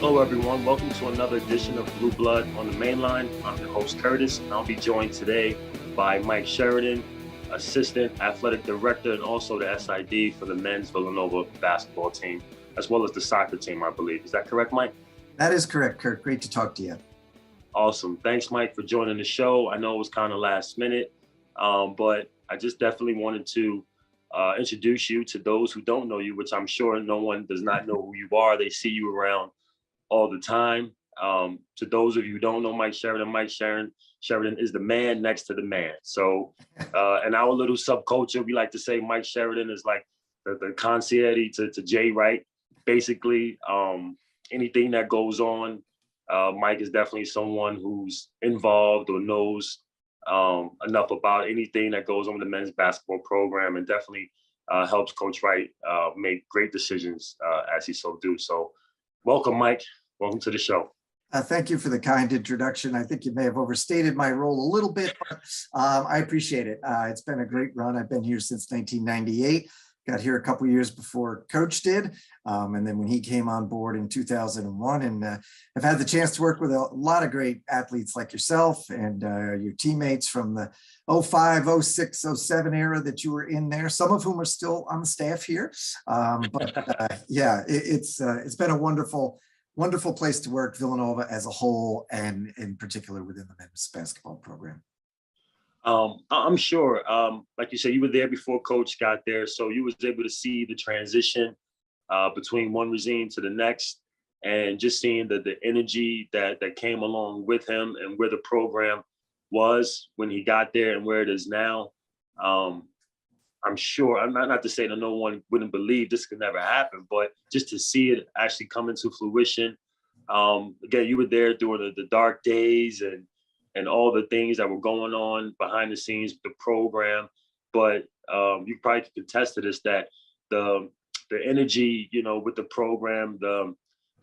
Hello, everyone. Welcome to another edition of Blue Blood on the Main Line. I'm your host, Curtis, and I'll be joined today by Mike Sheridan, Assistant Athletic Director, and also the SID for the men's Villanova basketball team, as well as the soccer team, I believe. Is that correct, Mike? That is correct, Kurt. Great to talk to you. Awesome. Thanks, Mike, for joining the show. I know it was kind of last minute, but I just definitely wanted to introduce you to those who don't know you, which I'm sure no one does not know who you are. They see you around all the time. To those of you who don't know Mike Sheridan is the man next to the man. So in our little subculture, we like to say Mike Sheridan is like the concierge to Jay Wright. Basically, anything that goes on, Mike is definitely someone who's involved or knows enough about anything that goes on with the men's basketball program, and definitely helps Coach Wright make great decisions as he so do. So welcome, Mike. Welcome to the show. Thank you for the kind introduction. I think you may have overstated my role a little bit, but I appreciate it. It's been a great run. I've been here since 1998. Got here a couple years before Coach did. And then when he came on board in 2001, and I've had the chance to work with a lot of great athletes like yourself and your teammates from the 05, 06, 07 era that you were in there, some of whom are still on the staff here. It's been a wonderful place to work, Villanova as a whole, and in particular within the men's basketball program. I'm sure, like you said, you were there before Coach got there, so you was able to see the transition between one regime to the next, and just seeing the energy that came along with him and where the program was when he got there and where it is now. I'm sure, I'm not to say that no one wouldn't believe this could never happen, but just to see it actually come into fruition. Again, you were there during the dark days and all the things that were going on behind the scenes with the program. But you probably could attest to this, that the energy, with the program, the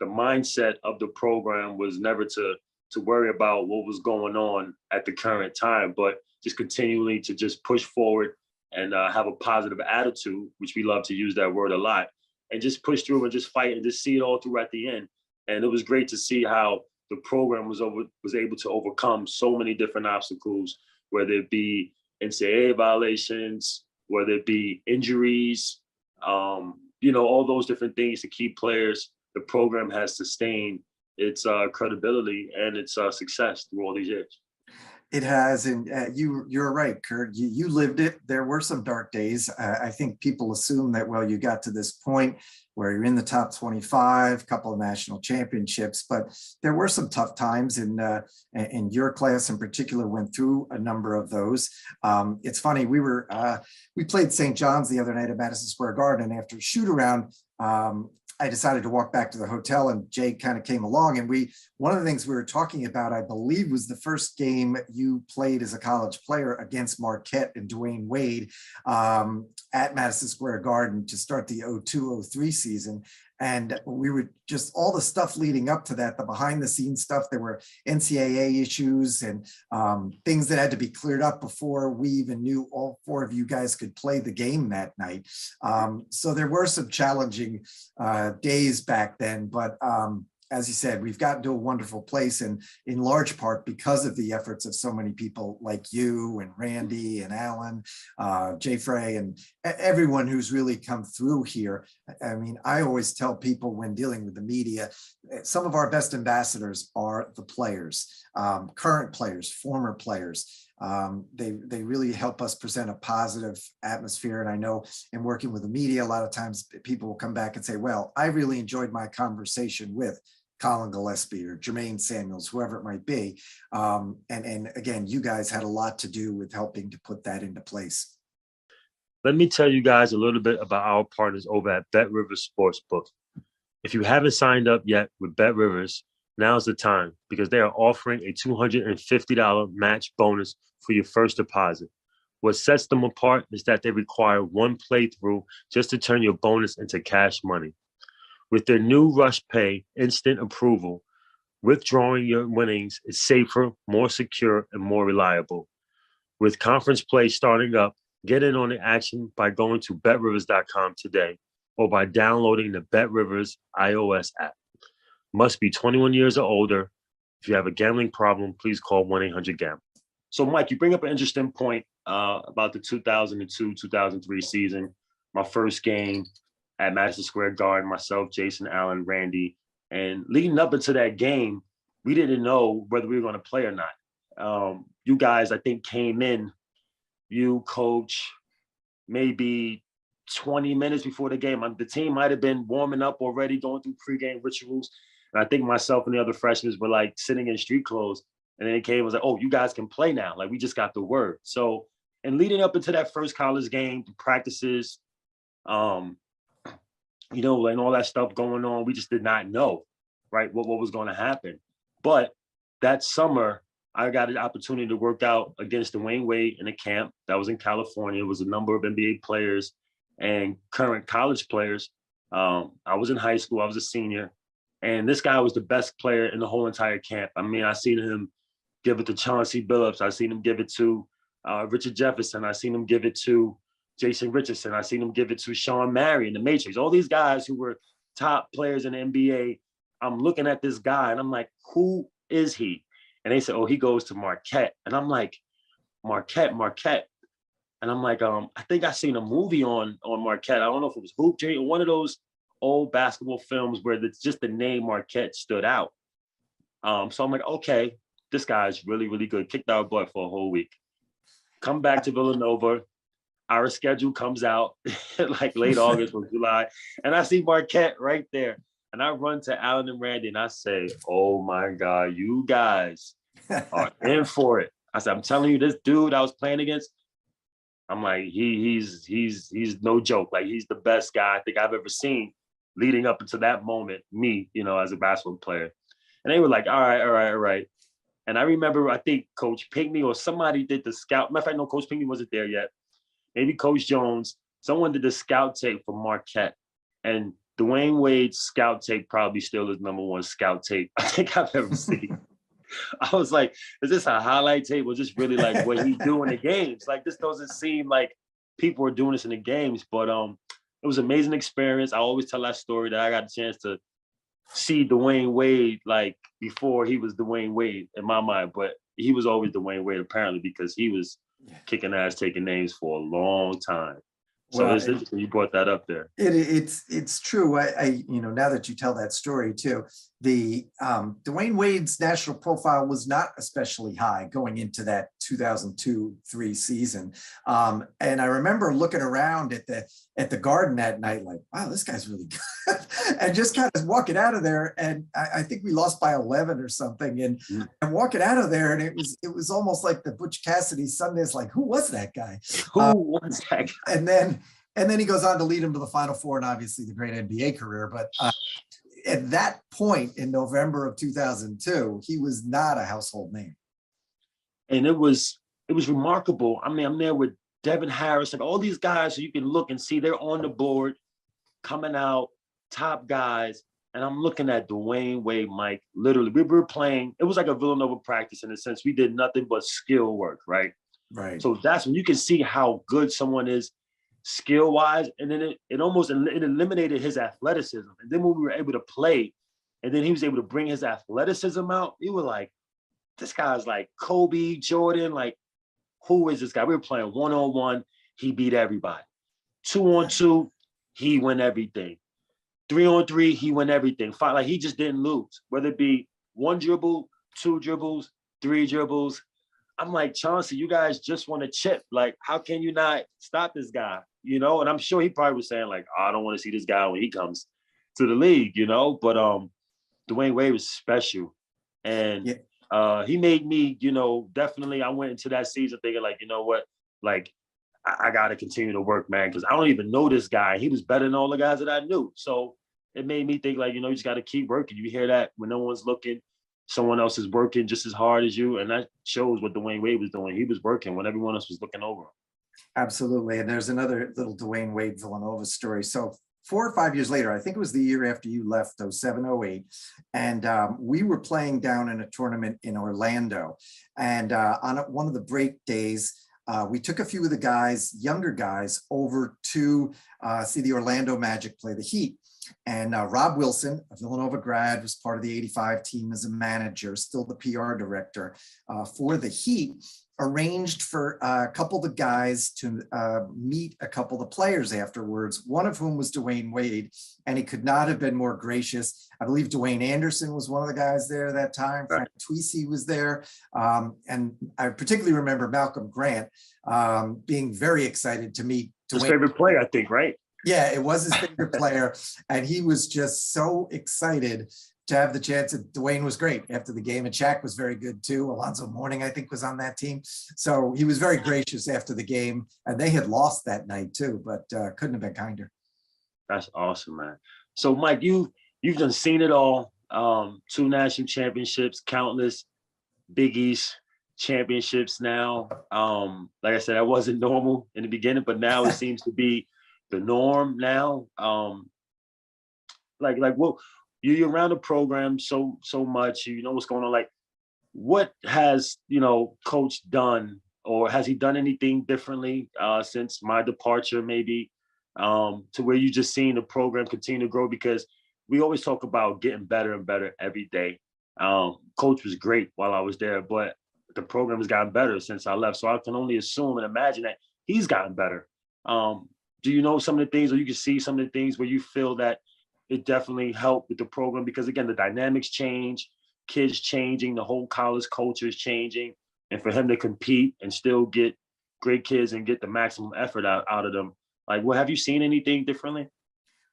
mindset of the program was never to worry about what was going on at the current time, but just continually to just push forward and have a positive attitude, which we love to use that word a lot, and just push through and just fight and just see it all through at the end. And it was great to see how the program was able to overcome so many different obstacles, whether it be NCAA violations, whether it be injuries, all those different things to keep players. The program has sustained its credibility and its success through all these years. It has, and you're right, Kurt. You lived it. There were some dark days. I think people assume that, well, you got to this point where you're in the top 25, couple of national championships, but there were some tough times, and your class in particular went through a number of those. It's funny, we played St. John's the other night at Madison Square Garden, and after a shoot around, I decided to walk back to the hotel, and Jay kind of came along, and one of the things we were talking about, I believe, was the first game you played as a college player against Marquette and Dwayne Wade at Madison Square Garden to start the 02-03 season. And we were just all the stuff leading up to that, the behind the scenes stuff. There were NCAA issues and things that had to be cleared up before we even knew all four of you guys could play the game that night. So there were some challenging days back then, but as you said, we've gotten to a wonderful place, and in large part because of the efforts of so many people like you and Randy and Alan, Jay Frey, and everyone who's really come through here. I mean, I always tell people when dealing with the media, some of our best ambassadors are the players, current players, former players. They really help us present a positive atmosphere. And I know in working with the media, a lot of times people will come back and say, well, I really enjoyed my conversation with Colin Gillespie or Jermaine Samuels, whoever it might be. And again, you guys had a lot to do with helping to put that into place. Let me tell you guys a little bit about our partners over at BetRivers Sportsbook. If you haven't signed up yet with BetRivers, now's the time, because they are offering a $250 match bonus for your first deposit. What sets them apart is that they require one playthrough just to turn your bonus into cash money. With their new Rush Pay instant approval, withdrawing your winnings is safer, more secure, and more reliable. With conference play starting up, get in on the action by going to betrivers.com today or by downloading the BetRivers iOS app. must be 21 years or older. If you have a gambling problem, please call 1-800-GAMBLE. So, Mike, you bring up an interesting point about the 2002-2003 season. My first game at Madison Square Garden, myself, Jason, Allen, Randy. And leading up into that game, we didn't know whether we were going to play or not. You guys, I think, came in, you, coach, maybe 20 minutes before the game. The team might have been warming up already, going through pregame rituals. And I think myself and the other freshmen were like sitting in street clothes. And then it came and was like, oh, you guys can play now. Like, we just got the word. So, and leading up into that first college game, the practices, you know, and all that stuff going on, we just did not know, right, what was going to happen. But that summer, I got an opportunity to work out against Dwayne Wade in a camp that was in California. It was a number of NBA players and current college players. I was in high school. I was a senior. And this guy was the best player in the whole entire camp. I mean, I seen him give it to Chauncey Billups. I seen him give it to Richard Jefferson. I seen him give it to Jason Richardson. I seen him give it to Sean Marion, the Matrix. All these guys who were top players in the NBA. I'm looking at this guy and I'm like, who is he? And they said, oh, he goes to Marquette. And I'm like, Marquette. And I'm like, I think I seen a movie on Marquette. I don't know if it was Hoop Dream or one of those old basketball films where it's just the name Marquette stood out. So I'm like, okay, this guy's really, really good. Kicked our butt for a whole week. Come back to Villanova. Our schedule comes out like late August or July. And I see Marquette right there. And I run to Allen and Randy and I say, oh my God, you guys are in for it. I said, I'm telling you, this dude I was playing against, I'm like, he's no joke. Like, he's the best guy I think I've ever seen leading up into that moment, me, you know, as a basketball player. And they were like, all right. And I remember, I think Coach Pinckney or somebody did the scout. Matter of fact, no, Coach Pinckney wasn't there yet. Maybe Coach Jones, someone did the scout tape for Marquette. And Dwayne Wade's scout tape probably still is #1 scout tape I think I've ever seen. I was like, is this a highlight tape or just really like what he do in the games? Like, this doesn't seem like people are doing this in the games, but it was an amazing experience. I always tell that story that I got a chance to see Dwayne Wade like before he was Dwayne Wade in my mind, but he was always Dwayne Wade apparently because he was kicking ass, taking names for a long time. So it's interesting you brought that up there. It's true. I you know, now that you tell that story too, the Dwayne Wade's national profile was not especially high going into that 2002-03 season. And I remember looking around at the Garden that night, like, wow, this guy's really good, and just kind of walking out of there. And I think we lost by 11 or something. And walking out of there, and it was almost like the Butch Cassidy Sundays, like, who was that guy? Who was that guy? And then he goes on to lead him to the Final Four and obviously the great NBA career. But at that point in November of 2002, he was not a household name. And it was remarkable. I mean, I'm there with Devin Harris and all these guys, so you can look and see they're on the board, coming out, top guys. And I'm looking at Dwayne Wade, Mike. Literally, we were playing. It was like a Villanova practice in a sense. We did nothing but skill work, right? Right. So that's when you can see how good someone is skill-wise, and then it eliminated his athleticism. And then when we were able to play, and then he was able to bring his athleticism out, we were like, this guy's like Kobe, Jordan, like, who is this guy? We were playing 1-on-1, he beat everybody. 2-on-2, he won everything. 3-on-3, he won everything. 5, like, he just didn't lose, whether it be 1 dribble, 2 dribbles, 3 dribbles. I'm like, Chauncey, you guys just want to chip. Like, how can you not stop this guy? You know, and I'm sure he probably was saying, like, oh, I don't want to see this guy when he comes to the league, you know. But Dwayne Wade was special. And he made me, you know, definitely I went into that season thinking, like, you know what, like, I got to continue to work, man, because I don't even know this guy. He was better than all the guys that I knew. So it made me think, like, you know, you just got to keep working. You hear that when no one's looking. Someone else is working just as hard as you. And that shows what Dwayne Wade was doing. He was working when everyone else was looking over him. Absolutely. And there's another little Dwayne Wade Villanova story. So 4 or 5 years later, I think it was the year after you left, 07-08, and we were playing down in a tournament in Orlando. And on one of the break days, we took a few of the guys, younger guys, over to see the Orlando Magic play the Heat. And Rob Wilson, a Villanova grad, was part of the '85 team as a manager, still the PR director for the Heat, arranged for a couple of the guys to meet a couple of the players afterwards, one of whom was Dwayne Wade, and he could not have been more gracious. I believe Dwayne Anderson was one of the guys there at that time. Frank Tweesey was there. And I particularly remember Malcolm Grant being very excited to meet Dwayne. His favorite player, I think, right? Yeah, it was his favorite player. And he was just so excited to have the chance. Dwayne was great after the game, and Shaq was very good too. Alonzo Mourning, I think, was on that team. So he was very gracious after the game, and they had lost that night too, but couldn't have been kinder. That's awesome, man. So Mike, you've done seen it all. 2 national championships, countless Big East championships now. Like I said, that wasn't normal in the beginning, but now it seems to be the norm now. Like what, you're around the program so much, you know what's going on. Like, what has, Coach done, or has he done anything differently since my departure, maybe, to where you just seen the program continue to grow? Because we always talk about getting better and better every day. Coach was great while I was there, but the program has gotten better since I left. So I can only assume and imagine that he's gotten better. Do you know some of the things, or you can see some of the things where you feel that it definitely helped with the program? Because again, the dynamics change, kids changing, the whole college culture is changing. And for him to compete and still get great kids and get the maximum effort out of them, like, have you seen anything differently?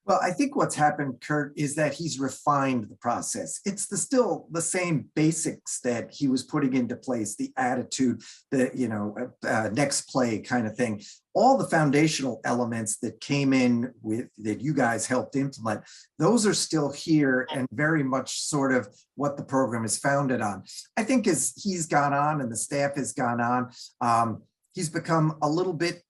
Well, I think what's happened, Kurt, is that he's refined the process. It's still the same basics that he was putting into place, the attitude, the next play kind of thing. All the foundational elements that came in with that you guys helped implement, those are still here and very much sort of what the program is founded on. I think as he's gone on and the staff has gone on, he's become a little bit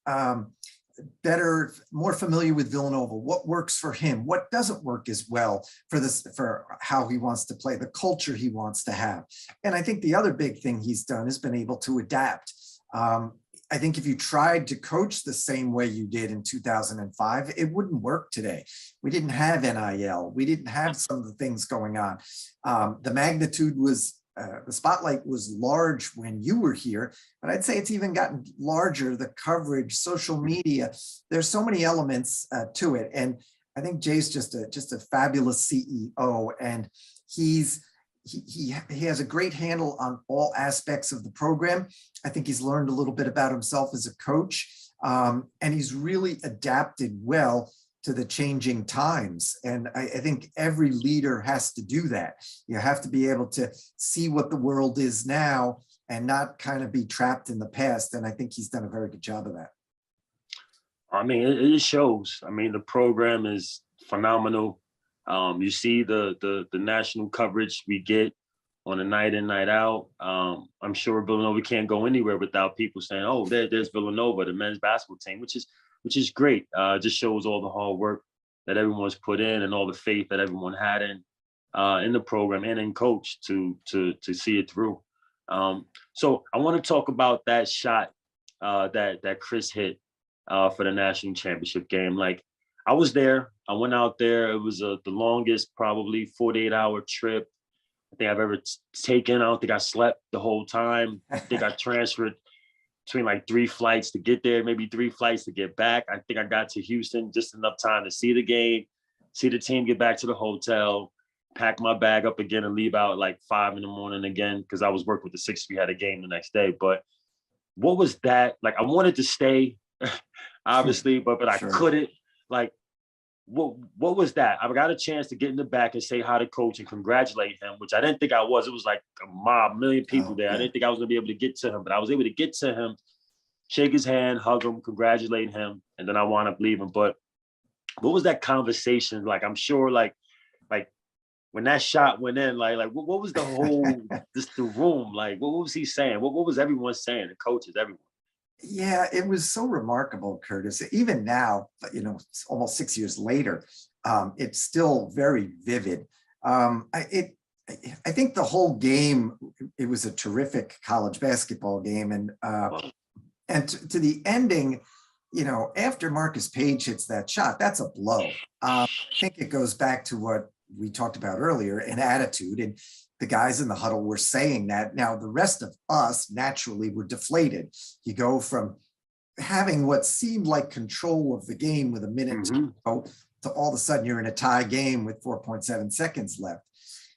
better, more familiar with Villanova, what works for him, what doesn't work as well for how he wants to play, the culture he wants to have. And I think the other big thing he's done has been able to adapt. I think if you tried to coach the same way you did in 2005, it wouldn't work today. We didn't have NIL. We didn't have some of the things going on. The magnitude was the spotlight was large when you were here, but I'd say it's even gotten larger, the coverage, social media. There's so many elements to it. And I think Jay's just a fabulous CEO, and he has a great handle on all aspects of the program. I think he's learned a little bit about himself as a coach, and he's really adapted well to the changing times. And I think every leader has to do that. You have to be able to see what the world is now and not kind of be trapped in the past. And I think he's done a very good job of that. I mean, it shows. I mean, the program is phenomenal. You see the national coverage we get on a night in, night out. I'm sure Villanova can't go anywhere without people saying, "Oh, there's Villanova, the men's basketball team," which is great. Just shows all the hard work that everyone's put in and all the faith that everyone had in the program and in coach to see it through. So I want to talk about that shot that Chris hit for the national championship game. Like, I was there. I went out there. It was the longest, probably 48-hour trip I think I've ever taken. I don't think I slept the whole time. I think I transferred between like 3 flights to get there, maybe 3 flights to get back. I think I got to Houston just enough time to see the game, see the team, get back to the hotel, pack my bag up again and leave out like 5 a.m. again, because I was working with the Sixers. We had a game the next day. But what was that? Like, I wanted to stay, obviously, but I couldn't. Like, what was that? I got a chance to get in the back and say hi to coach and congratulate him, which I didn't think I was. It was like a mob, 1 million people there. Yeah. I didn't think I was going to be able to get to him, but I was able to get to him, shake his hand, hug him, congratulate him, and then I wound up leaving. But what was that conversation like? I'm sure like when that shot went in, like what was the whole the room like? What was he saying? What was everyone saying? The coaches, everyone. Yeah, it was so remarkable, Curtis. Even now, it's almost 6 years later, it's still very vivid. I think the whole game, it was a terrific college basketball game, and to the ending, you know, after Marcus Page hits that shot, that's a blow. I think it goes back to what we talked about earlier, an attitude. And the guys in the huddle were saying that. Now, the rest of us naturally were deflated. You go from having what seemed like control of the game with a minute to go to all of a sudden you're in a tie game with 4.7 seconds left.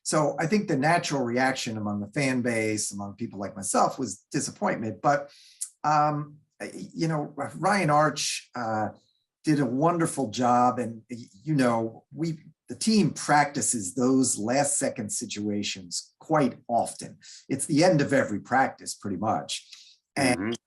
So I think the natural reaction among the fan base, among people like myself, was disappointment. But you know, Ryan Arch did a wonderful job, and you know, the team practices those last second situations quite often. It's the end of every practice, pretty much. And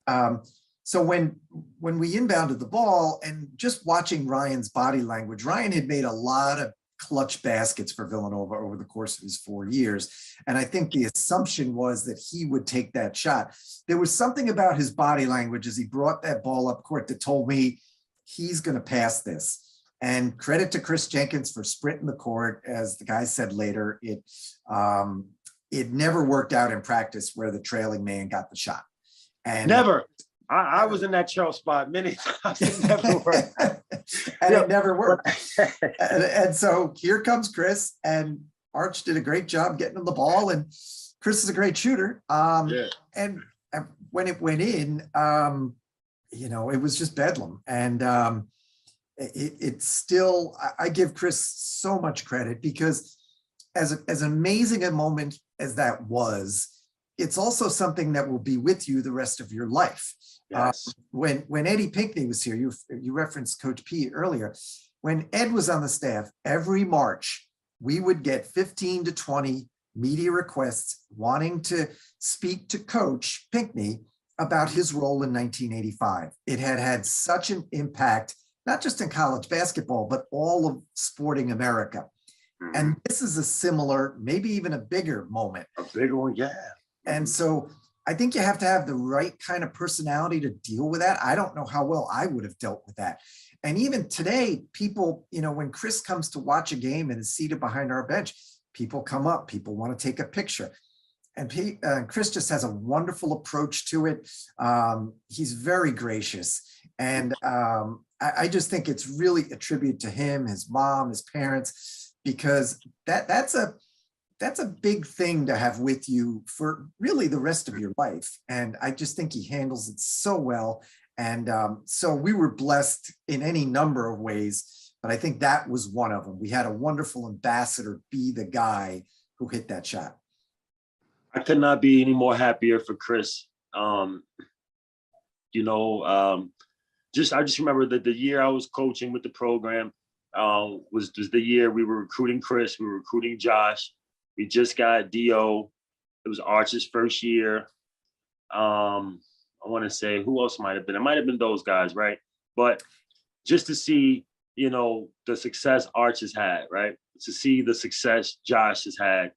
so when we inbounded the ball and just watching Ryan's body language, Ryan had made a lot of clutch baskets for Villanova over the course of his 4 years. And I think the assumption was that he would take that shot. There was something about his body language as he brought that ball up court that told me he's going to pass this. And credit to Chris Jenkins for sprinting the court. As the guy said later, it never worked out in practice where the trailing man got the shot. And never. I was in that trail spot many times. It never worked. And it never worked. And so here comes Chris, and Arch did a great job getting him the ball, and Chris is a great shooter. And when it went in, you know, it was just bedlam. And it's still, I give Chris so much credit, because as amazing a moment as that was, it's also something that will be with you the rest of your life. Yes. When Eddie Pinckney was here, you referenced Coach P earlier. When Ed was on the staff, every March, we would get 15 to 20 media requests wanting to speak to Coach Pinckney about his role in 1985. It had had such an impact, not just in college basketball, but all of sporting America. And this is a similar, maybe even a bigger moment. A bigger one, yeah. And so I think you have to have the right kind of personality to deal with that. I don't know how well I would have dealt with that. And even today, people, you know, when Chris comes to watch a game and is seated behind our bench, people come up, people want to take a picture. And Chris just has a wonderful approach to it. He's very gracious. And I just think it's really a tribute to him, his mom, his parents, because that's a big thing to have with you for really the rest of your life. And I just think he handles it so well. And so we were blessed in any number of ways, but I think that was one of them. We had a wonderful ambassador be the guy who hit that shot. I could not be any more happier for Chris. You know, I just remember that the year I was coaching with the program was the year we were recruiting Chris, we were recruiting Josh. We just got D.O. It was Arch's first year. I want to say, who else might have been? It might have been those guys, right? But just to see, you know, the success Arch has had, right? To see the success Josh has had,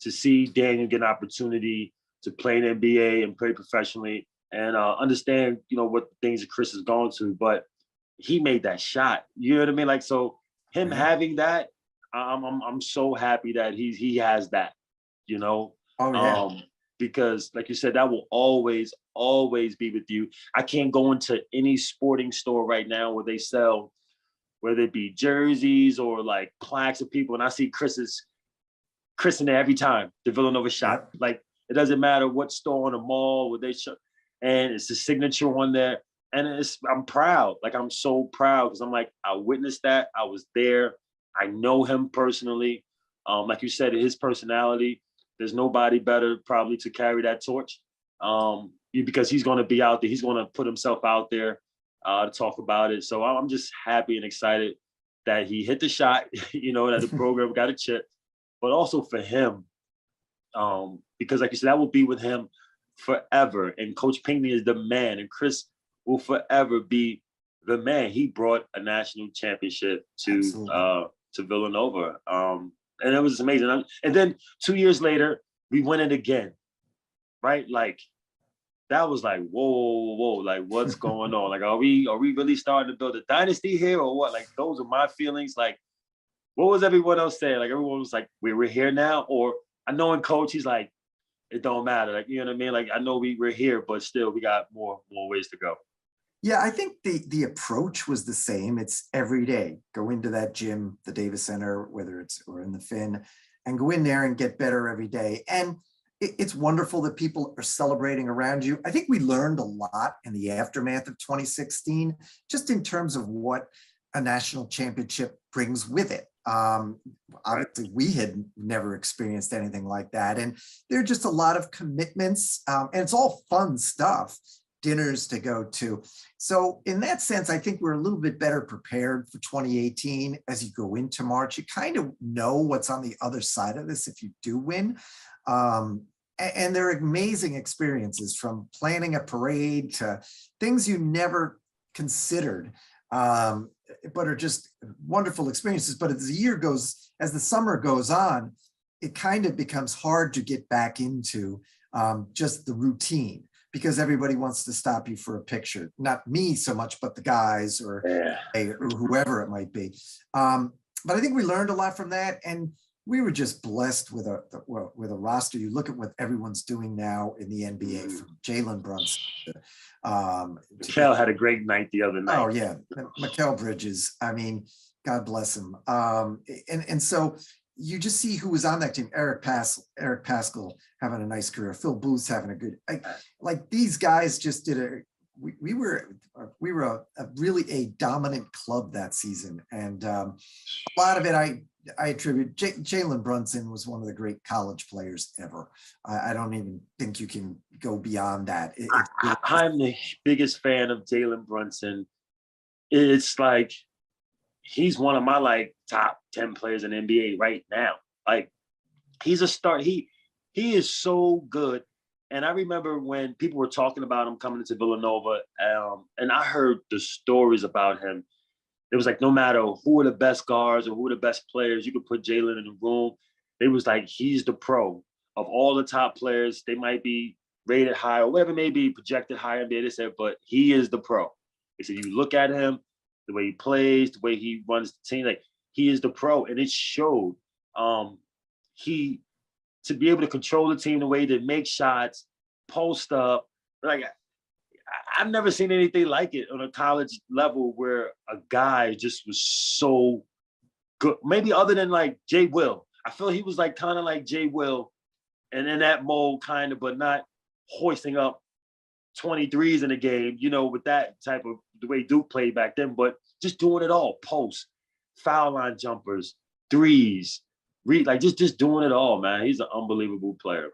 to see Daniel get an opportunity to play in the NBA and play professionally, and understand, you know, what things that Chris has gone to. But he made that shot. You know what I mean? Like, so him having that, I'm so happy that he has that, you know. Oh, yeah. Because like you said, that will always be with you. I can't go into any sporting store right now where they sell, whether it be jerseys or like plaques of people, and I see Chris in there every time, the Villanova shot. Yeah. Like, it doesn't matter what store in the mall where they show, and it's the signature on there. And I'm proud. Like, I'm so proud, because I'm like, I witnessed that. I was there. I know him personally. Like you said, his personality, there's nobody better probably to carry that torch, because he's going to be out there. He's going to put himself out there to talk about it. So I'm just happy and excited that he hit the shot, you know, that the program got a chip, but also for him, because like you said, that will be with him forever. And Coach Pinckney is the man, and Chris will forever be the man. He brought a national championship to Villanova. And it was amazing. And then 2 years later, we win it again, right? Like, that was like, whoa, like, what's going on? Like, are we really starting to build a dynasty here, or what? Like, those are my feelings. Like, what was everyone else saying? Like, everyone was like, we're here now. Or I know in coach, he's like, it don't matter. Like, you know what I mean? Like, I know we're here, but still we got more ways to go. Yeah, I think the approach was the same. It's every day. Go into that gym, the Davis Center, whether it's or in the Finn, and go in there and get better every day. And it's wonderful that people are celebrating around you. I think we learned a lot in the aftermath of 2016, just in terms of what a national championship brings with it. Obviously, we had never experienced anything like that. And there are just a lot of commitments, and it's all fun stuff, dinners to go to. So in that sense, I think we're a little bit better prepared for 2018 as you go into March. You kind of know what's on the other side of this if you do win. And they're amazing experiences, from planning a parade to things you never considered, but are just wonderful experiences. But as the summer goes on, it kind of becomes hard to get back into just the routine, because everybody wants to stop you for a picture. Not me so much, but the guys or whoever it might be. But I think we learned a lot from that, and we were just blessed with a roster. You look at what everyone's doing now in the NBA, from Jalen Brunson. Kel had a great night the other night. Oh yeah, Mikal Bridges. I mean, God bless him. And so you just see who was on that team. Eric Pascal having a nice career. Phil Booth's having a good. Like these guys just did we were really a dominant club that season, and a lot of it I attribute. Jalen Brunson was one of the great college players ever. I don't even think you can go beyond that. I'm the biggest fan of Jalen Brunson. It's like he's one of my top 10 players in the NBA right now. Like he's a start. He is so good. And I remember when people were talking about him coming into Villanova, and I heard the stories about him. It was like, no matter who are the best guards or who are the best players, you could put Jalen in the room. It was like, he's the pro of all the top players. They might be rated high or whatever, may be projected higher in there, they said, but he is the pro. They said, you look at him, the way he plays, the way he runs the team, like he is the pro. And it showed. To be able to control the team the way they make shots, post up, like I've never seen anything like it on a college level where a guy just was so good. Maybe other than like Jay Will. I feel he was like kind of like Jay Will and in that mold kind of, but not hoisting up 23s in a game, with that type of the way Duke played back then, but just doing it all. Post, foul line jumpers, threes, just doing it all, man. He's an unbelievable player, man.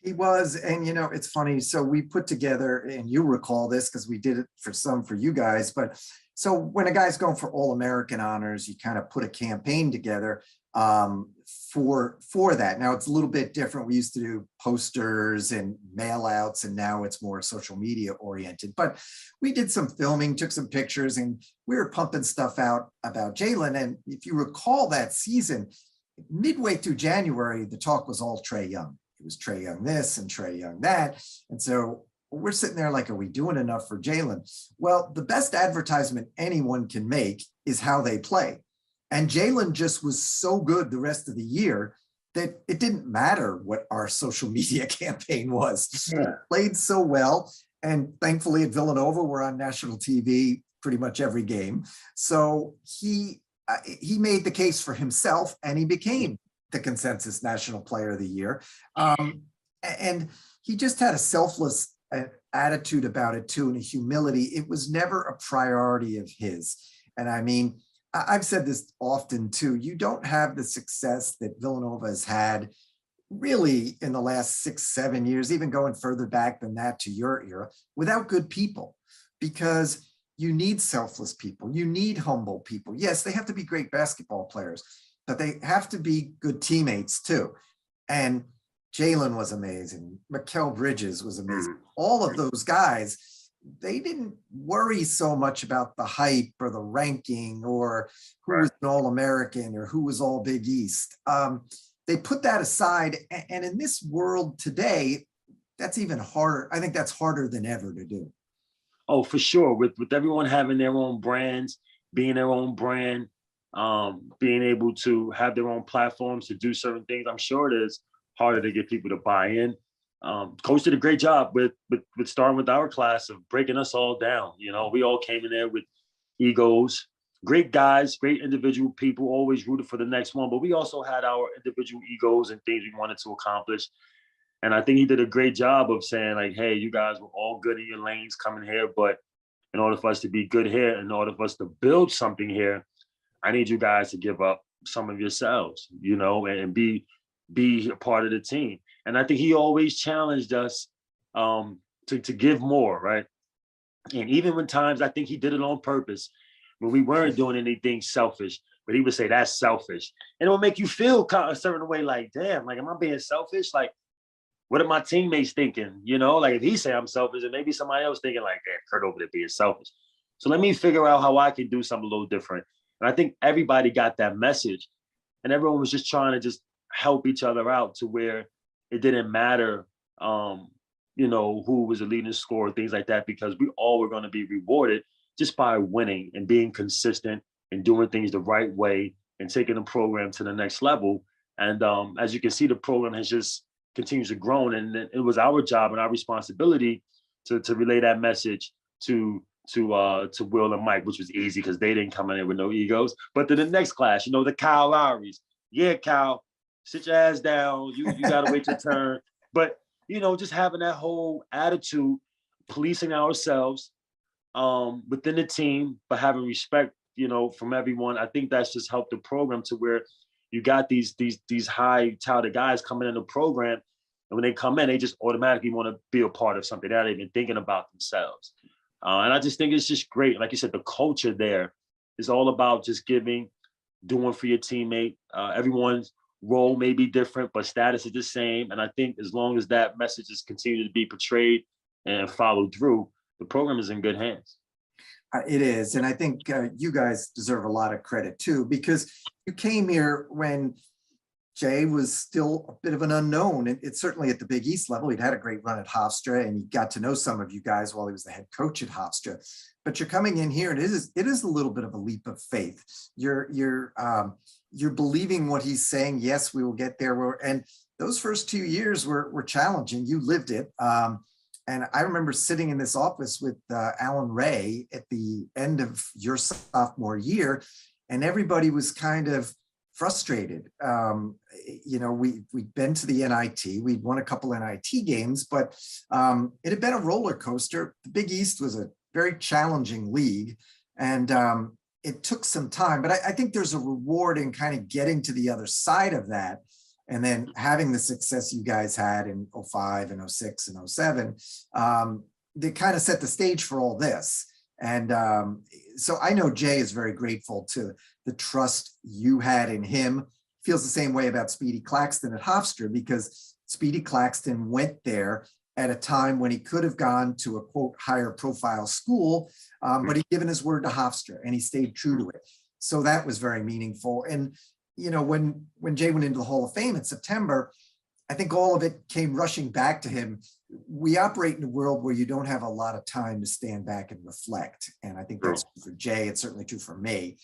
He was, and it's funny. So we put together, and you recall this because we did it for you guys. But so when a guy's going for All-American honors, you kind of put a campaign together for that. Now it's a little bit different. We used to do posters and mail outs, and now it's more social media oriented. But we did some filming, took some pictures, and we were pumping stuff out about Jalen. And if you recall that season, midway through January, the talk was all Trae Young. It was Trae Young this and Trae Young that. And so we're sitting there like, are we doing enough for Jalen? Well, the best advertisement anyone can make is how they play. And Jalen just was so good the rest of the year that it didn't matter what our social media campaign was. Yeah. He played so well. And thankfully at Villanova, we're on national TV pretty much every game. So he made the case for himself, and he became the consensus National Player of the Year. And he just had a selfless attitude about it too, and a humility. It was never a priority of his. And I mean, I've said this often too, you don't have the success that Villanova has had really in the last 6-7 years, even going further back than that to your era, without good people, because you need selfless people. You need humble people. Yes, they have to be great basketball players, but they have to be good teammates too. And Jalen was amazing. Mikal Bridges was amazing. All of those guys, they didn't worry so much about the hype or the ranking or who was an All-American or who was all Big East. They put that aside. And in this world today, that's even harder. I think that's harder than ever to do. Oh, for sure. With everyone having their own brands, being their own brand, being able to have their own platforms to do certain things, I'm sure it is harder to get people to buy in. Coach did a great job with starting with our class of breaking us all down. You know, we all came in there with egos, great guys, great individual people, always rooted for the next one. But we also had our individual egos and things we wanted to accomplish. And I think he did a great job of saying, like, hey, you guys were all good in your lanes coming here, but in order for us to be good here, in order for us to build something here, I need you guys to give up some of yourselves, you know, and be a part of the team. And I think he always challenged us to give more, right? And even when times I think he did it on purpose, when we weren't doing anything selfish, but he would say that's selfish, and it would make you feel kind of a certain way, like, damn, like, am I being selfish? Like, what are my teammates thinking? You know, like if he say I'm selfish, and maybe somebody else thinking like, damn, Kurt over there being selfish. So let me figure out how I can do something a little different. And I think everybody got that message, and everyone was just trying to just help each other out to where it didn't matter, you know, who was the leading scorer, things like that, because we all were going to be rewarded just by winning and being consistent and doing things the right way and taking the program to the next level. And as you can see, the program has just continues to grow, and it was our job and our responsibility to relay that message to Will and Mike, which was easy because they didn't come in there with no egos. But to the next class, you know, the Kyle Lowrys, yeah, Kyle, sit your ass down. You gotta wait your turn. But you know, just having that whole attitude, policing ourselves within the team, but having respect, you know, from everyone. I think that's just helped the program to where you got these high touted guys coming in the program, and when they come in, they just automatically want to be a part of something. They're not even thinking about themselves. And I just think it's just great. Like you said, the culture there is all about just giving, doing for your teammate. Everyone's role may be different, but status is the same. And I think as long as that message is continued to be portrayed and followed through, the program is in good hands. It is. And I think you guys deserve a lot of credit too, because you came here when Jay was still a bit of an unknown. It's certainly at the Big East level. He'd had a great run at Hofstra, and he got to know some of you guys while he was the head coach at Hofstra. But you're coming in here, and it is a little bit of a leap of faith. You're believing what he's saying. Yes, we will get there. And those first 2 years were challenging. You lived it. And I remember sitting in this office with Alan Ray at the end of your sophomore year, and everybody was kind of frustrated. You know, we'd been to the NIT, we'd won a couple NIT games, but it had been a roller coaster. The Big East was a very challenging league, and it took some time, but I think there's a reward in kind of getting to the other side of that. And then having the success you guys had in 05 and 06 and 07, they kind of set the stage for all this. And so I know Jay is very grateful to the trust you had in him. Feels the same way about Speedy Claxton at Hofstra, because Speedy Claxton went there at a time when he could have gone to a quote higher profile school, but he'd given his word to Hofstra and he stayed true to it. So that was very meaningful. And you know, when Jay went into the Hall of Fame in September, I think all of it came rushing back to him. We operate in a world where you don't have a lot of time to stand back and reflect. And I think that's true for Jay. It's certainly true for me.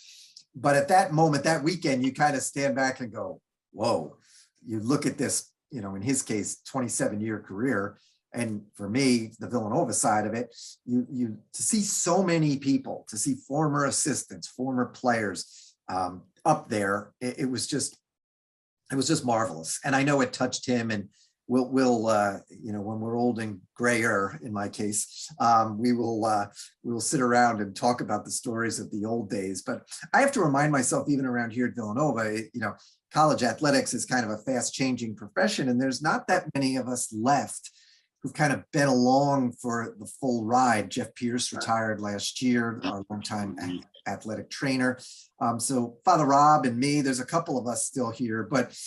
But at that moment, that weekend, you kind of stand back and go, whoa, you look at this, you know, in his case, 27-year career. And for me, the Villanova side of it, you to see so many people, to see former assistants, former players, up there, it was just marvelous. And I know it touched him, and we'll you know, when we're old and grayer, in my case, we will sit around and talk about the stories of the old days. But I have to remind myself, even around here at Villanova, you know, college athletics is kind of a fast changing profession, and there's not that many of us left who've kind of been along for the full ride. Jeff Pierce retired last year, our longtime athletic trainer. So Father Rob and me, there's a couple of us still here, but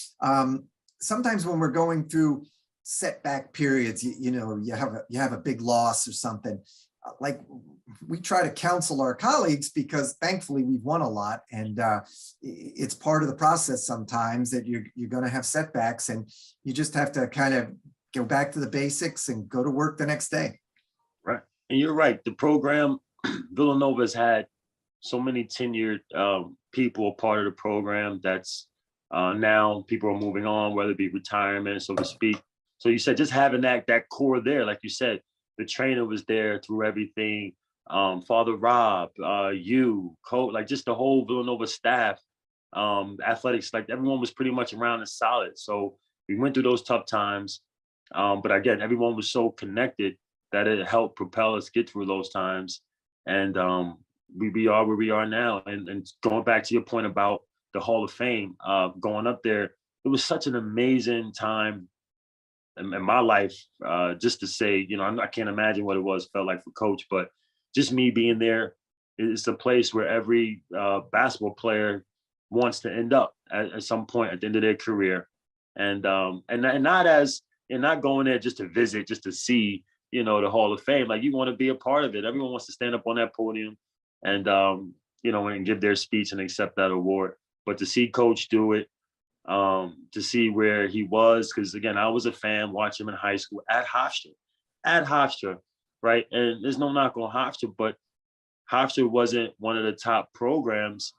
sometimes when we're going through setback periods, you know, you have a big loss or something, like we try to counsel our colleagues, because thankfully we've won a lot, and it's part of the process sometimes that you're going to have setbacks, and you just have to kind of go back to the basics and go to work the next day. Right. And you're right. The program, Villanova's had so many tenured people a part of the program that's now people are moving on, whether it be retirement, so to speak. So you said just having that core there, like you said, the trainer was there through everything. Father Rob, you, coach, like just the whole Villanova staff, athletics, like everyone was pretty much around and solid. So we went through those tough times. But again, everyone was so connected that it helped propel us get through those times. And we are where we are now. And going back to your point about the Hall of Fame, going up there, it was such an amazing time in my life, just to say, I can't imagine what it felt like for Coach, but just me being there, it's a place where every basketball player wants to end up at some point at the end of their career. And not going there just to visit, just to see, the Hall of Fame. Like, you want to be a part of it. Everyone wants to stand up on that podium and, and give their speech and accept that award. But to see Coach do it, to see where he was, because again, I was a fan watching him in high school at Hofstra, right? And there's no knock on Hofstra, but Hofstra wasn't one of the top programs,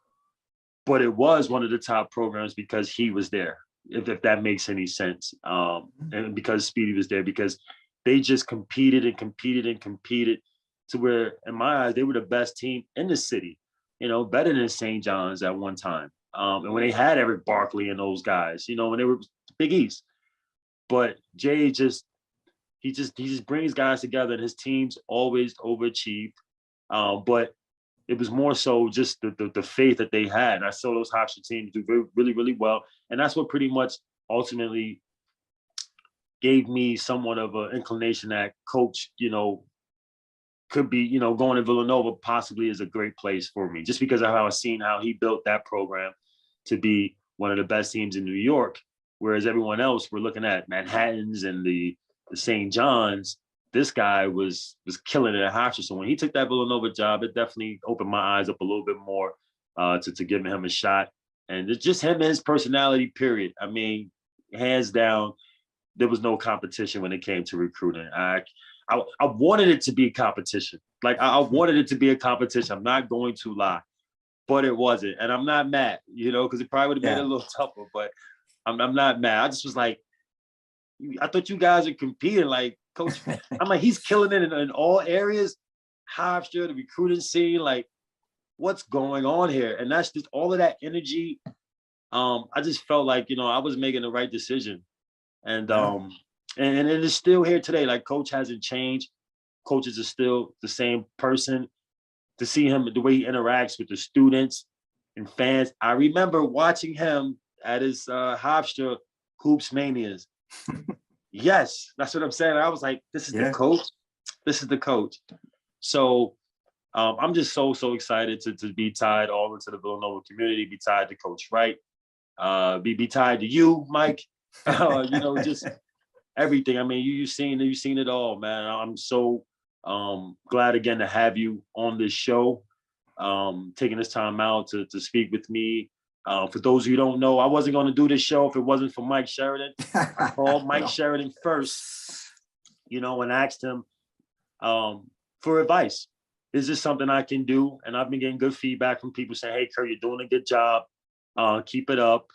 but it was one of the top programs because he was there, if that makes any sense. And because Speedy was there, because they just competed to where, in my eyes, they were the best team in the city, better than St. John's at one time. And when they had Eric Barkley and those guys, when they were Big East. But Jay he just brings guys together, and his teams always overachieved. But it was more so just the faith that they had. And I saw those Hofstra teams do really, really well. And that's what pretty much ultimately gave me somewhat of an inclination that Coach, could be, going to Villanova possibly is a great place for me, just because of how I seen how he built that program to be one of the best teams in New York. Whereas everyone else, we're looking at Manhattans and the St. John's. This guy was killing it at Hofstra. So when he took that Villanova job, it definitely opened my eyes up a little bit more to giving him a shot. And it's just him and his personality, period. I mean, hands down, there was no competition when it came to recruiting. I wanted it to be a competition. Like, I wanted it to be a competition. I'm not going to lie, but it wasn't. And I'm not mad, because it probably would have made it a little tougher, but I'm not mad. I just was like, I thought you guys are competing. Like, Coach, I'm like, he's killing it in all areas. Hofstra, the recruiting scene, like, what's going on here? And that's just all of that energy. I just felt like, I was making the right decision. And and it is still here today. Like, Coach hasn't changed. Coaches are still the same person. To see him, the way he interacts with the students and fans. I remember watching him at his Hofstra Hoops Manias. Yes, that's what I'm saying. I was like, this is the coach. This is the coach. So I'm just so excited to be tied all into the Villanova community, be tied to Coach Wright, be tied to you, Mike. Just everything. I mean, you've seen it all, man. I'm so glad again to have you on this show, taking this time out to speak with me. For those of you who don't know, I wasn't going to do this show if it wasn't for Mike Sheridan. I called Mike Sheridan first, and asked him for advice. Is this something I can do? And I've been getting good feedback from people saying, hey, Kurt, you're doing a good job. Keep it up.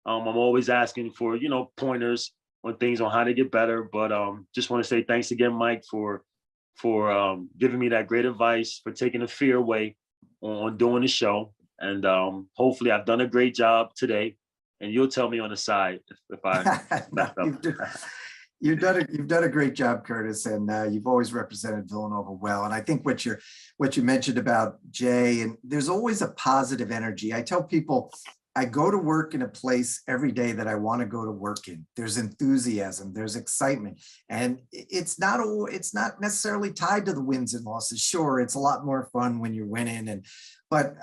I'm always asking for, pointers on things on how to get better. But just want to say thanks again, Mike, for giving me that great advice, for taking the fear away on doing the show. And hopefully I've done a great job today. And you'll tell me on the side if I messed up. You've done a great job, Curtis, and you've always represented Villanova well. And I think what you mentioned about Jay, and there's always a positive energy. I tell people, I go to work in a place every day that I want to go to work in. There's enthusiasm, there's excitement, and it's not necessarily tied to the wins and losses. Sure, it's a lot more fun when you're winning, but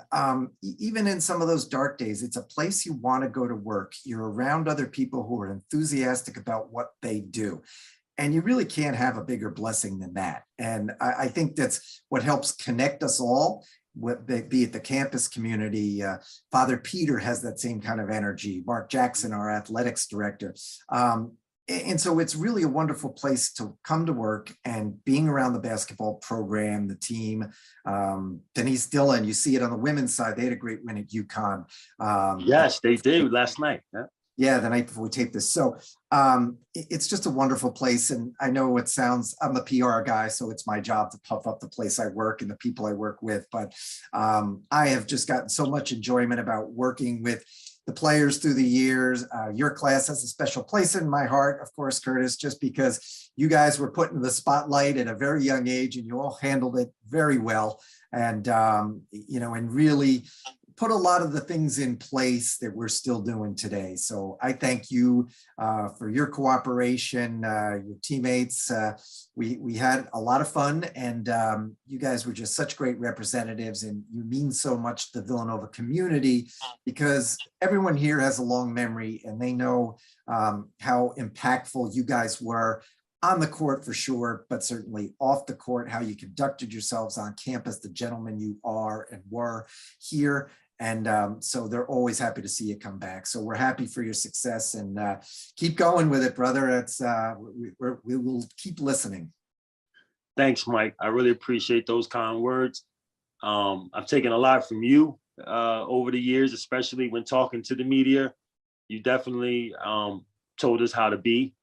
even in some of those dark days, it's a place you want to go to work. You're around other people who are enthusiastic about what they do. And you really can't have a bigger blessing than that. And I think that's what helps connect us all, be it the campus community. Father Peter has that same kind of energy. Mark Jackson, our athletics director. And so it's really a wonderful place to come to work, and being around the basketball program, the team. Denise Dillon, you see it on the women's side. They had a great win at UConn. Yes, they did last night. Yeah, the night before we tape this. So it's just a wonderful place. And I know it sounds, I'm the PR guy, so it's my job to puff up the place I work and the people I work with. But I have just gotten so much enjoyment about working with the players through the years. Your class has a special place in my heart, of course, Curtis, just because you guys were put in the spotlight at a very young age and you all handled it very well. And, and really put a lot of the things in place that we're still doing today. So I thank you for your cooperation, your teammates. We had a lot of fun, and you guys were just such great representatives, and you mean so much to the Villanova community because everyone here has a long memory and they know how impactful you guys were on the court for sure, but certainly off the court, how you conducted yourselves on campus, the gentlemen you are and were here. And so they're always happy to see you come back. So we're happy for your success, and keep going with it, brother. It's we will keep listening. Thanks, Mike. I really appreciate those kind words. I've taken a lot from you over the years, especially when talking to the media. You definitely told us how to be,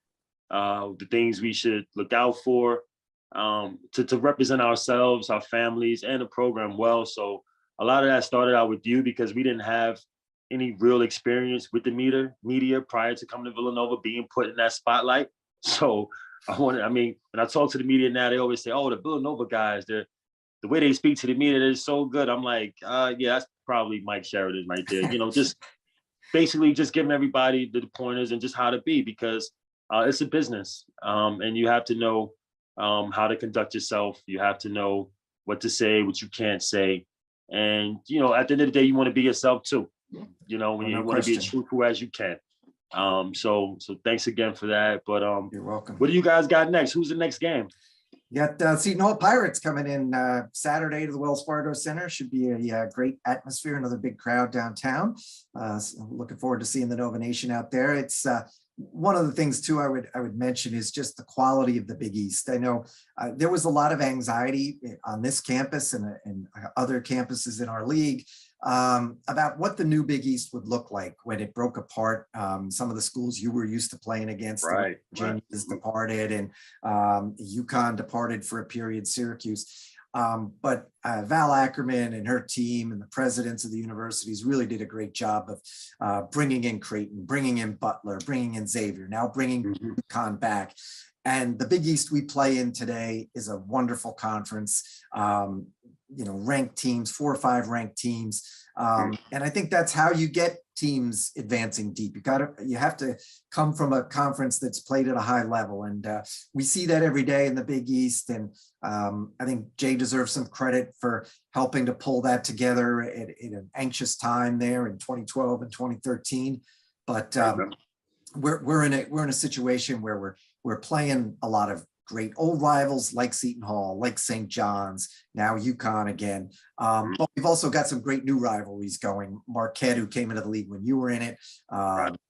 the things we should look out for, to represent ourselves, our families, and the program well. So a lot of that started out with you because we didn't have any real experience with the media prior to coming to Villanova, being put in that spotlight. So when I talk to the media now, they always say, oh, the Villanova guys, the way they speak to the media, they're so good. I'm like, yeah, that's probably Mike Sheridan right there. Just basically just giving everybody the pointers and just how to be, because it's a business, and you have to know how to conduct yourself. You have to know what to say, what you can't say. And, at the end of the day, you want to be yourself too, when you want to be as truthful as you can. So thanks again for that. But you're welcome. What do you guys got next? Who's the next game? You got Seton Hall Pirates coming in Saturday to the Wells Fargo Center. Should be a great atmosphere, another big crowd downtown. So looking forward to seeing the Nova Nation out there. It's one of the things too I would mention is just the quality of the Big East. I know there was a lot of anxiety on this campus and other campuses in our league about what the new Big East would look like when it broke apart. Some of the schools you were used to playing against, right, Virginia's departed, and UConn departed for a period, Syracuse. But Val Ackerman and her team and the presidents of the universities really did a great job of bringing in Creighton, bringing in Butler, bringing in Xavier, now bringing UConn back. And the Big East we play in today is a wonderful conference, ranked teams, 4 or 5 ranked teams. And I think that's how you get teams advancing deep. You have to come from a conference that's played at a high level. And we see that every day in the Big East. And I think Jay deserves some credit for helping to pull that together at an anxious time there in 2012 and 2013. But we're in a situation where we're playing a lot of great old rivals like Seton Hall, like St. John's, now UConn again. But we've also got some great new rivalries going. Marquette, who came into the league when you were in it,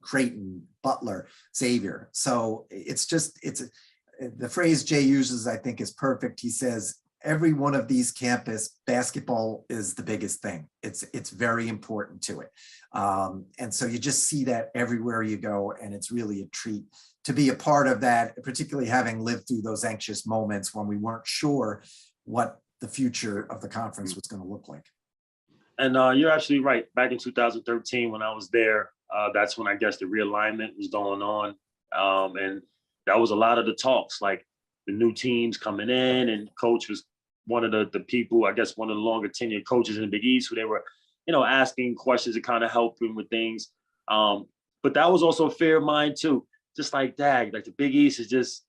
Creighton, Butler, Xavier. So the phrase Jay uses, I think, is perfect. He says, every one of these campus, basketball is the biggest thing. It's very important to it. And so you just see that everywhere you go, and it's really a treat to be a part of that, particularly having lived through those anxious moments when we weren't sure what the future of the conference was going to look like. And you're absolutely right. Back in 2013, when I was there, that's when I guess the realignment was going on. And that was a lot of the talks, like the new teams coming in, and coach was one of the people, I guess, one of the longer tenured coaches in the Big East, who they were, asking questions to kind of help him with things. But that was also a fear of mine too. Just like that, like the Big East is just,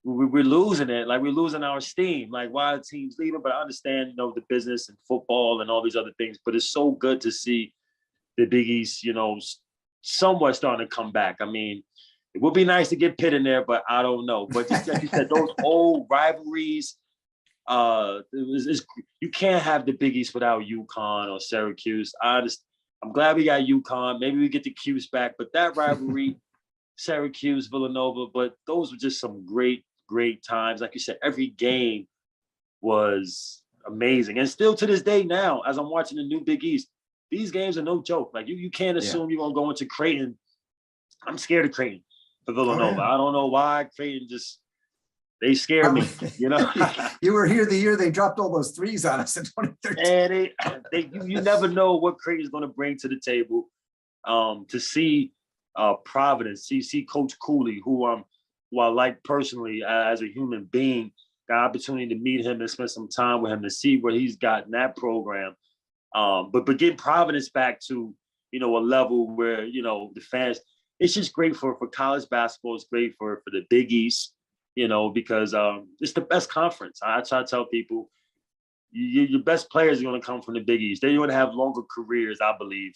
we're losing it. Like we're losing our steam. Like why are teams leaving? But I understand, the business and football and all these other things, but it's so good to see the Big East, somewhat starting to come back. I mean, it would be nice to get Pitt in there, but I don't know. But just like you said, those old rivalries, you can't have the Big East without UConn or Syracuse. I'm glad we got UConn. Maybe we get the Cuse back, but that rivalry, Syracuse, Villanova, but those were just some great, great times. Like you said, every game was amazing. And still to this day now, as I'm watching the new Big East, these games are no joke. Like you can't assume you're going to go into Creighton I'm scared of Creighton for Oh, Villanova. yeah. I don't know why. Creighton just, they scare Probably. me, you know. You were here the year they dropped all those threes on us in 2013. And you never know what Creighton's going to bring to the table. To see Providence, see Coach Cooley, who I like personally as a human being, got opportunity to meet him and spend some time with him to see what he's got in that program. But getting Providence back to, a level where, the fans, it's just great for college basketball. It's great for the Big East, because it's the best conference. I try to tell people, your best players are going to come from the Big East. They're going to have longer careers, I believe.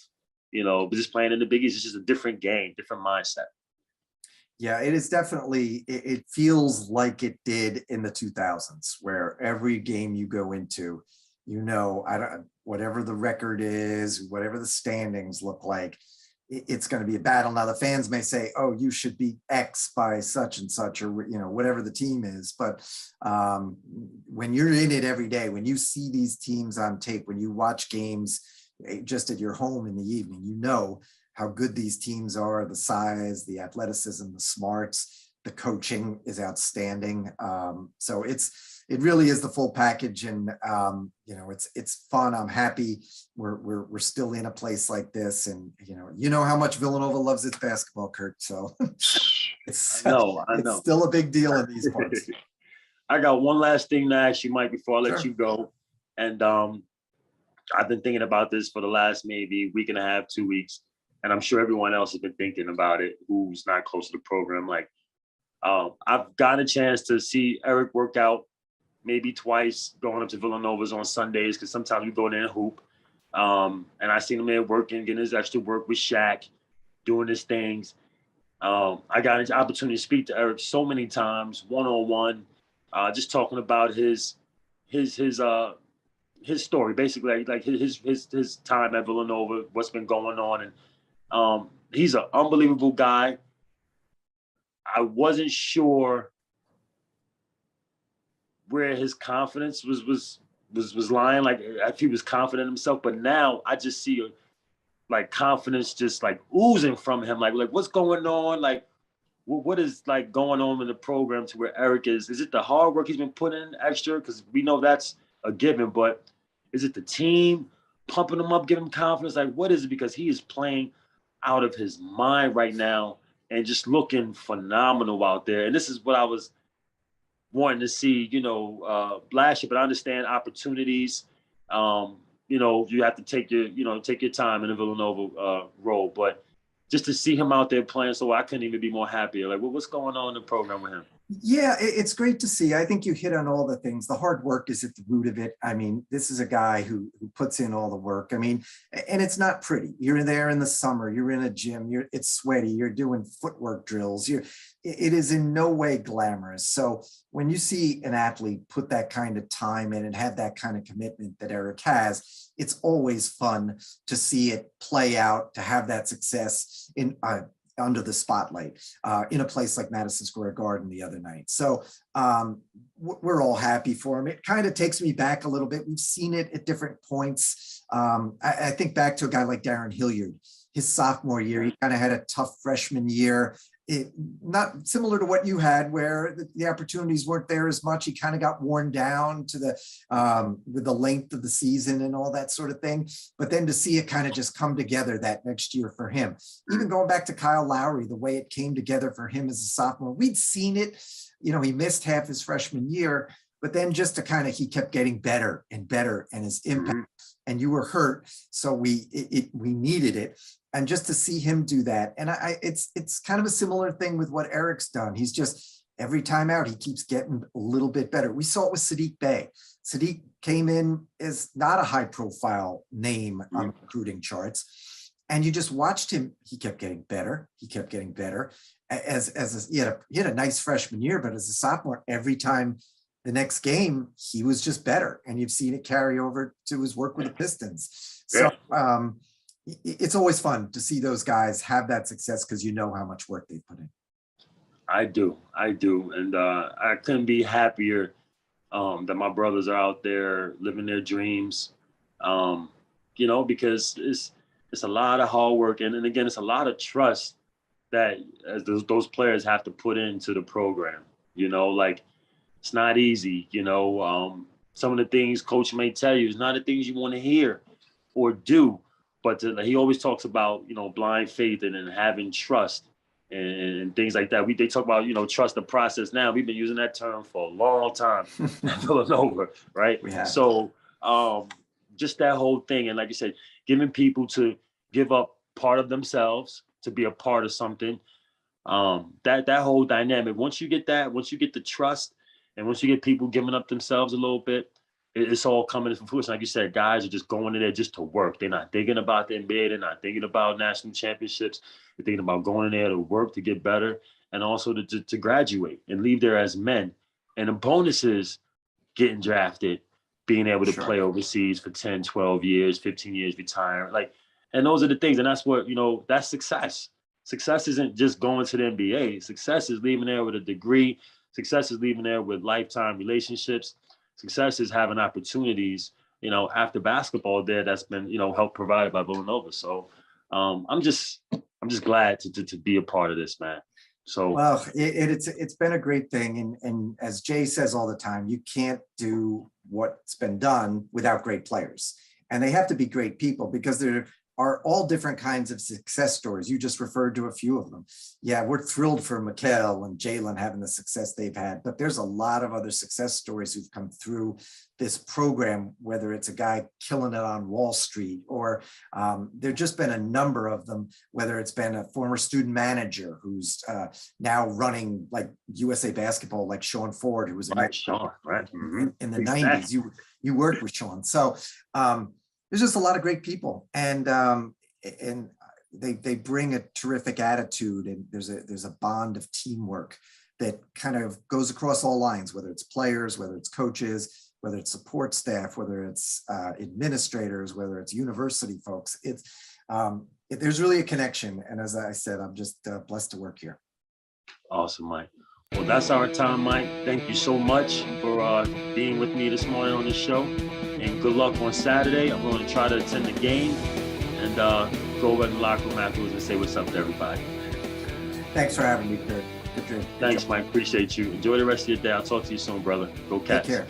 But just playing in the Big East is just a different game, different mindset. Yeah, it is definitely, it feels like it did in the 2000s, where every game you go into, whatever the record is, whatever the standings look like, it's going to be a battle. Now the fans may say, oh, you should beat X by such and such, or, whatever the team is. But when you're in it every day, when you see these teams on tape, when you watch games just at your home in the evening, how good these teams are, the size, the athleticism, the smarts, the coaching is outstanding. So it really is the full package, and it's fun. I'm happy we're still in a place like this, and how much Villanova loves its basketball, Kurt. So it's I know. it's still a big deal in these parts. I got one last thing to ask you, Mike, before I let Sure. you go, and I've been thinking about this for the last maybe week and a half, 2 weeks, and I'm sure everyone else has been thinking about it who's not close to the program. Like, I've gotten a chance to see Eric work out maybe twice, going up to Villanova's on Sundays, because sometimes we go there and hoop. And I seen him there working, getting his extra work with Shaq, doing his things. I got an opportunity to speak to Eric so many times, one-on-one, just talking about his story, basically, like his time at Villanova, what's been going on. And he's an unbelievable guy. I wasn't sure where his confidence was lying, like if he was confident in himself, but now I just see like confidence just like oozing from him. Like what's going on? Like what is like going on in the program to where Eric is? Is it the hard work he's been putting in extra? Because we know that's a given, but is it the team pumping him up, giving him confidence? Like what is it? Because he is playing out of his mind right now and just looking phenomenal out there. And this is what I was wanting to see, last year, but I understand opportunities. You have to take your time in the Villanova role, but just to see him out there playing, so I couldn't even be more happier. Like, what's going on in the program with him? Yeah, it's great to see. I think you hit on all the things. The hard work is at the root of it. I mean, this is a guy who puts in all the work. I mean, and it's not pretty. You're there in the summer, you're in a gym, it's sweaty, you're doing footwork drills. It is in no way glamorous. So when you see an athlete put that kind of time in and have that kind of commitment that Eric has, it's always fun to see it play out, to have that success in under the spotlight in a place like Madison Square Garden the other night. So we're all happy for him. It kind of takes me back a little bit. We've seen it at different points. I think back to a guy like Darren Hilliard, his sophomore year. He kind of had a tough freshman year. Not similar to what you had, where the opportunities weren't there as much. He kind of got worn down to with the length of the season and all that sort of thing. But then to see it kind of just come together that next year for him, even going back to Kyle Lowry, the way it came together for him as a sophomore, we'd seen it. He missed half his freshman year, but then just to kind of, he kept getting better and better, and his impact. And you were hurt, so we needed it. And just to see him do that, and it's kind of a similar thing with what Eric's done. He's just, every time out, he keeps getting a little bit better. We saw it with Sadiq Bey. Sadiq came in as not a high profile name on the recruiting charts, and you just watched him. He kept getting better. He kept getting better. He had a nice freshman year, but as a sophomore, every time the next game, he was just better. And you've seen it carry over to his work with the Pistons. So it's always fun to see those guys have that success, because you know how much work they put in. I do. And I couldn't be happier that my brothers are out there living their dreams, because it's a lot of hard work. And again, it's a lot of trust that those players have to put into the program. Like it's not easy. Some of the things coach may tell you is not the things you want to hear or do, but he always talks about, blind faith and having trust and things like that. They talk about, trust the process now. We've been using that term for a long time at Villanova, right? So just that whole thing. And like you said, getting people to give up part of themselves to be a part of something. That whole dynamic, once you get the trust, and once you get people giving up themselves a little bit, it's all coming to fruition. Like you said, guys are just going in there just to work. They're not thinking about the NBA. They're not thinking about national championships. They're thinking about going in there to work, to get better, and also to graduate and leave there as men. And the bonus is getting drafted, being able to play overseas for 10, 12 years, 15 years, retire. And those are the things. And that's what, that's success. Success isn't just going to the NBA. Success is leaving there with a degree. Success is leaving there with lifetime relationships. Success is having opportunities, after basketball there that's been, helped provided by Villanova. So I'm just glad to be a part of this, man. So well, it's been a great thing. And as Jay says all the time, you can't do what's been done without great players. And they have to be great people, because there are all different kinds of success stories. You just referred to a few of them. Yeah, we're thrilled for Mikal and Jalen having the success they've had, but there's a lot of other success stories who've come through this program, whether it's a guy killing it on Wall Street, or there've just been a number of them, whether it's been a former student manager who's now running like USA Basketball, like Sean Ford, who was in the 90s. You worked with Sean. So there's just a lot of great people, and they bring a terrific attitude, and there's a bond of teamwork that kind of goes across all lines, whether it's players, whether it's coaches, whether it's support staff, whether it's administrators, whether it's university folks. There's really a connection, and as I said, I'm just blessed to work here. Awesome, Mike. Well, that's our time, Mike. Thank you so much for being with me this morning on this show. And good luck on Saturday. I'm going to try to attend the game and go over in the locker room afterwards and say what's up to everybody. Thanks for having me, Kurt. Good dream. Thanks, Mike. Appreciate you. Enjoy the rest of your day. I'll talk to you soon, brother. Go Cats. Take care.